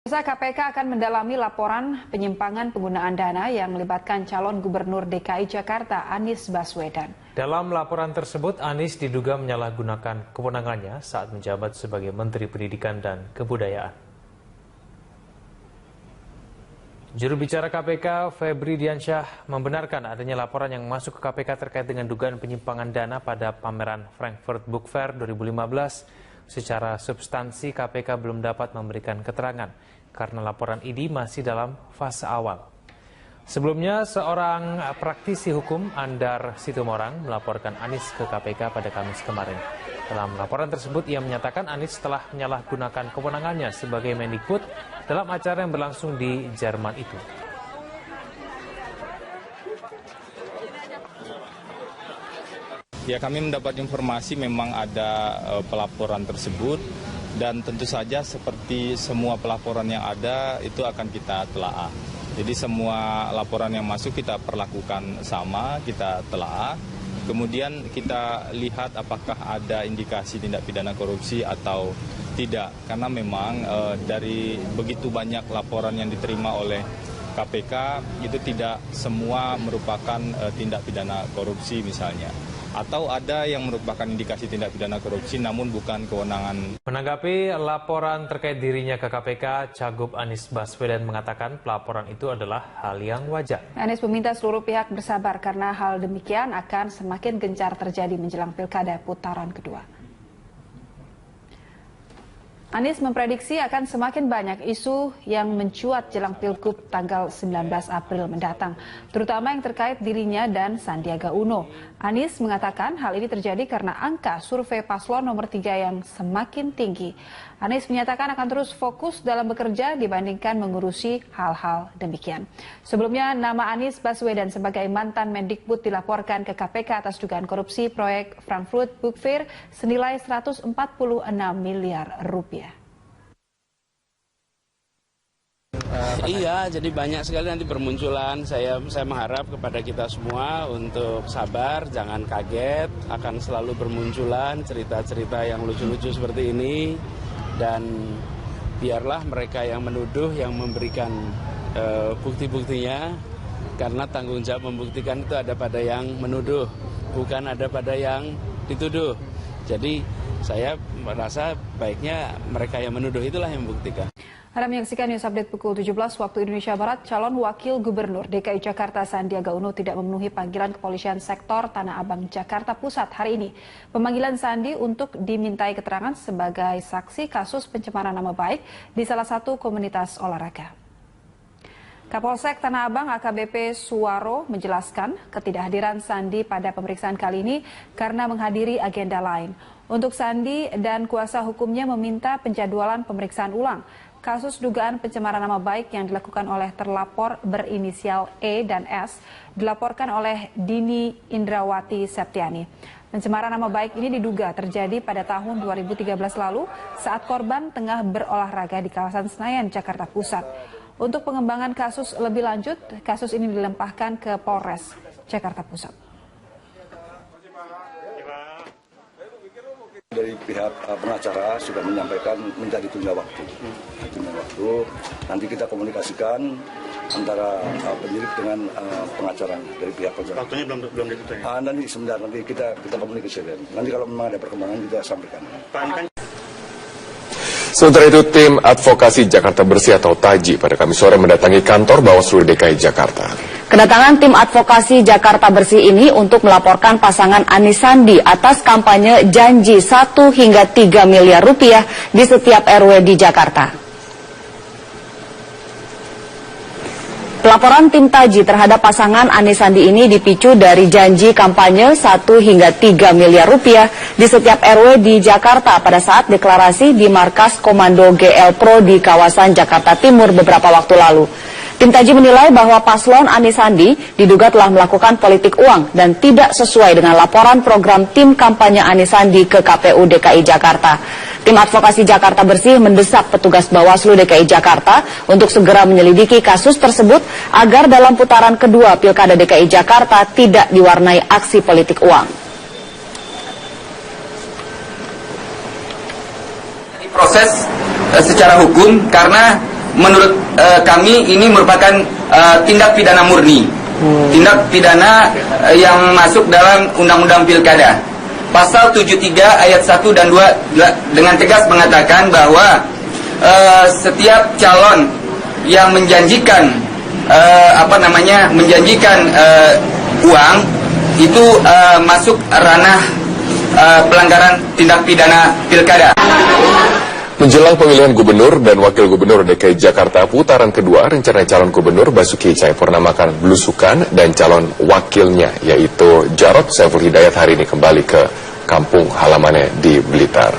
KPK akan mendalami laporan penyimpangan penggunaan dana yang melibatkan calon gubernur DKI Jakarta Anies Baswedan. Dalam laporan tersebut, Anies diduga menyalahgunakan kewenangannya saat menjabat sebagai Menteri Pendidikan dan Kebudayaan. Juru bicara KPK, Febri Diansyah, membenarkan adanya laporan yang masuk ke KPK terkait dengan dugaan penyimpangan dana pada pameran Frankfurt Book Fair 2015. Secara substansi, KPK belum dapat memberikan keterangan karena laporan ini masih dalam fase awal. Sebelumnya, seorang praktisi hukum, Andar Situmorang, melaporkan Anies ke KPK pada Kamis kemarin. Dalam laporan tersebut, ia menyatakan Anies telah menyalahgunakan kewenangannya sebagai Mendikbud dalam acara yang berlangsung di Jerman itu. Ya, kami mendapat informasi memang ada pelaporan tersebut dan tentu saja seperti semua pelaporan yang ada itu akan kita telaah. Jadi semua laporan yang masuk kita perlakukan sama, kita telaah. Kemudian kita lihat apakah ada indikasi tindak pidana korupsi atau tidak. Karena memang dari begitu banyak laporan yang diterima oleh KPK itu tidak semua merupakan tindak pidana korupsi misalnya. Atau ada yang merupakan indikasi tindak pidana korupsi namun bukan kewenangan. Menanggapi laporan terkait dirinya ke KPK, Cagup Anies Baswedan mengatakan pelaporan itu adalah hal yang wajar. Anies meminta seluruh pihak bersabar karena hal demikian akan semakin gencar terjadi menjelang pilkada putaran kedua. Anies memprediksi akan semakin banyak isu yang mencuat jelang Pilgub tanggal 19 April mendatang, terutama yang terkait dirinya dan Sandiaga Uno. Anies mengatakan hal ini terjadi karena angka survei paslon nomor 3 yang semakin tinggi. Anies menyatakan akan terus fokus dalam bekerja dibandingkan mengurusi hal-hal demikian. Sebelumnya, nama Anies Baswedan sebagai mantan Mendikbud dilaporkan ke KPK atas dugaan korupsi proyek Frankfurt Book Fair senilai 146 miliar rupiah. Iya, jadi banyak sekali nanti bermunculan. Saya mengharap kepada kita semua untuk sabar, jangan kaget. Akan selalu bermunculan cerita-cerita yang lucu-lucu seperti ini. Dan biarlah mereka yang menuduh, yang memberikan bukti-buktinya. Karena tanggung jawab membuktikan itu ada pada yang menuduh, bukan ada pada yang dituduh. Jadi saya merasa baiknya mereka yang menuduh itulah yang membuktikan. Anda menyaksikan News Update pukul 17 waktu Indonesia Barat. Calon Wakil Gubernur DKI Jakarta Sandiaga Uno tidak memenuhi panggilan kepolisian sektor Tanah Abang, Jakarta Pusat hari ini. Pemanggilan Sandi untuk dimintai keterangan sebagai saksi kasus pencemaran nama baik di salah satu komunitas olahraga. Kapolsek Tanah Abang AKBP Suwaro menjelaskan ketidakhadiran Sandi pada pemeriksaan kali ini karena menghadiri agenda lain. Untuk Sandi dan kuasa hukumnya meminta penjadwalan pemeriksaan ulang kasus dugaan pencemaran nama baik yang dilakukan oleh terlapor berinisial E dan S dilaporkan oleh Dini Indrawati Septiani. Pencemaran nama baik ini diduga terjadi pada tahun 2013 lalu saat korban tengah berolahraga di kawasan Senayan, Jakarta Pusat. Untuk pengembangan kasus lebih lanjut, kasus ini dilempahkan ke Polres Jakarta Pusat. Dari pihak pengacara sudah menyampaikan minta ditunda waktu. Nanti kita komunikasikan antara penyidik dengan pengacara dari pihak pengacara. Waktunya belum ditentukan. Nanti sebentar, nanti kita komunikasikan. Nanti kalau memang ada perkembangan kita sampaikan. Sementara itu, tim advokasi Jakarta Bersih atau TAJI pada Kamis sore mendatangi kantor Bawaslu DKI Jakarta. Kedatangan tim advokasi Jakarta Bersih ini untuk melaporkan pasangan Anies Sandi atas kampanye janji 1 hingga 3 miliar rupiah di setiap RW di Jakarta. Pelaporan tim TAJI terhadap pasangan Anies Sandi ini dipicu dari janji kampanye 1 hingga 3 miliar rupiah di setiap RW di Jakarta pada saat deklarasi di markas Komando GL Pro di kawasan Jakarta Timur beberapa waktu lalu. Tim TAJI menilai bahwa paslon Anies Sandi diduga telah melakukan politik uang dan tidak sesuai dengan laporan program tim kampanye Anies Sandi ke KPU DKI Jakarta. Tim advokasi Jakarta Bersih mendesak petugas Bawaslu DKI Jakarta untuk segera menyelidiki kasus tersebut agar dalam putaran kedua Pilkada DKI Jakarta tidak diwarnai aksi politik uang. Proses secara hukum karena menurut kami ini merupakan tindak pidana murni, tindak pidana yang masuk dalam Undang-Undang Pilkada. Pasal 73 ayat 1 dan 2 dengan tegas mengatakan bahwa setiap calon yang menjanjikan uang itu masuk ranah pelanggaran tindak pidana pilkada. Menjelang pemilihan gubernur dan wakil gubernur DKI Jakarta putaran kedua, rencana calon gubernur Basuki Cahayapurnama akan belusukan dan calon wakilnya yaitu Jarod Saiful Hidayat hari ini kembali ke kampung halamannya di Blitar.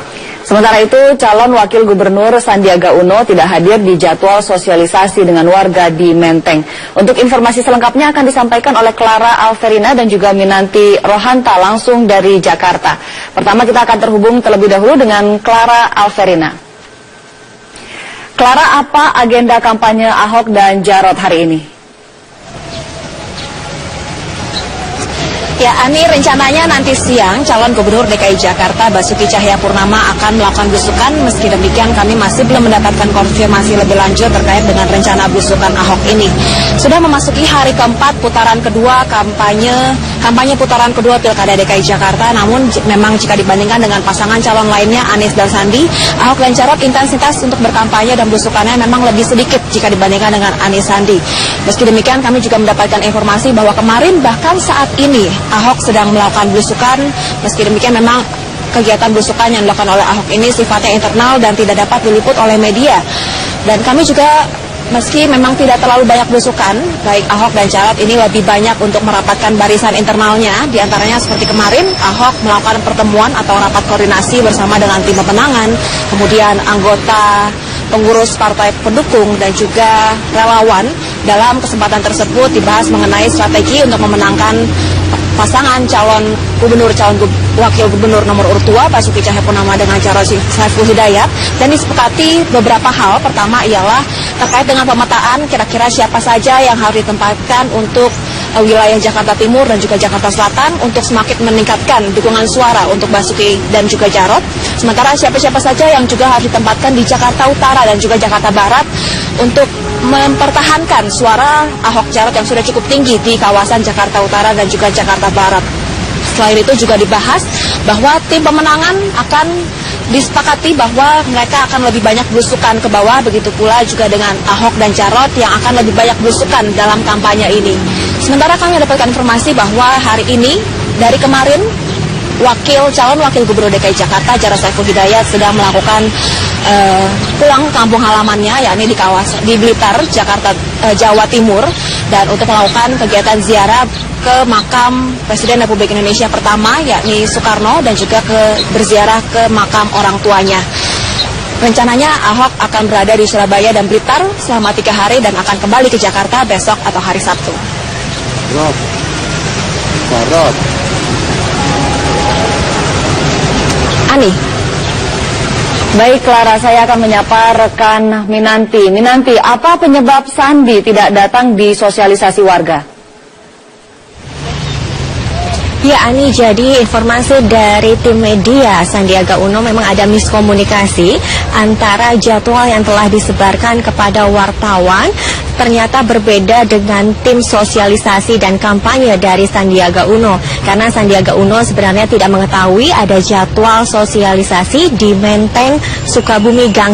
Sementara itu, calon wakil gubernur Sandiaga Uno tidak hadir di jadwal sosialisasi dengan warga di Menteng. Untuk informasi selengkapnya akan disampaikan oleh Clara Alverina dan juga Minanti Rohanta langsung dari Jakarta. Pertama kita akan terhubung terlebih dahulu dengan Clara Alverina. Clara, apa agenda kampanye Ahok dan Jarod hari ini? Ya, Ani, rencananya nanti siang calon gubernur DKI Jakarta Basuki Cahayapurnama akan melakukan belusukan. Meski demikian kami masih belum mendapatkan konfirmasi lebih lanjut terkait dengan rencana belusukan Ahok ini. Sudah memasuki hari keempat putaran kedua kampanye putaran kedua Pilkada DKI Jakarta. Namun memang jika dibandingkan dengan pasangan calon lainnya Anies dan Sandi, Ahok dan Jarod intensitas untuk berkampanye dan belusukannya memang lebih sedikit jika dibandingkan dengan Anies Sandi. Meski demikian kami juga mendapatkan informasi bahwa kemarin bahkan saat ini Ahok sedang melakukan belusukan. Meski demikian memang kegiatan belusukan yang dilakukan oleh Ahok ini sifatnya internal dan tidak dapat diliput oleh media. Dan kami juga meski memang tidak terlalu banyak belusukan, baik Ahok dan Jarod ini lebih banyak untuk merapatkan barisan internalnya. Di antaranya seperti kemarin Ahok melakukan pertemuan atau rapat koordinasi bersama dengan tim pemenangan, kemudian anggota pengurus partai pendukung dan juga relawan. Dalam kesempatan tersebut dibahas mengenai strategi untuk memenangkan pasangan calon wakil gubernur nomor urut 2 Basuki Cahayapurnama dengan Jarod Saiful Hidayat, dan disepakati beberapa hal. Pertama ialah terkait dengan pemetaan kira-kira siapa saja yang harus ditempatkan untuk wilayah Jakarta Timur dan juga Jakarta Selatan untuk semakin meningkatkan dukungan suara untuk Basuki dan juga Jarod. Sementara siapa-siapa saja yang juga harus ditempatkan di Jakarta Utara dan juga Jakarta Barat untuk mempertahankan suara Ahok Jarod yang sudah cukup tinggi di kawasan Jakarta Utara dan juga Jakarta Barat. Selain itu juga dibahas bahwa tim pemenangan akan disepakati bahwa mereka akan lebih banyak belusukan ke bawah, begitu pula juga dengan Ahok dan Jarod yang akan lebih banyak belusukan dalam kampanye ini. Sementara kami mendapatkan informasi bahwa hari ini dari kemarin calon wakil gubernur DKI Jakarta Jarod Saiful Hidayat sedang melakukan pulang kampung halamannya, yakni di Blitar, Jawa Timur, dan untuk melakukan kegiatan ziarah ke makam Presiden Republik Indonesia pertama, yakni Soekarno, dan juga berziarah ke makam orang tuanya. Rencananya Ahok akan berada di Surabaya dan Blitar selama 3 hari dan akan kembali ke Jakarta besok atau hari Sabtu. Ani. Baik, Clara, saya akan menyapa rekan Minanti. Minanti, apa penyebab Sandi tidak datang di sosialisasi warga? Ya, Ani, jadi informasi dari tim media Sandiaga Uno memang ada miskomunikasi antara jadwal yang telah disebarkan kepada wartawan ternyata berbeda dengan tim sosialisasi dan kampanye dari Sandiaga Uno. Karena Sandiaga Uno sebenarnya tidak mengetahui ada jadwal sosialisasi di Menteng, Sukabumi, Gang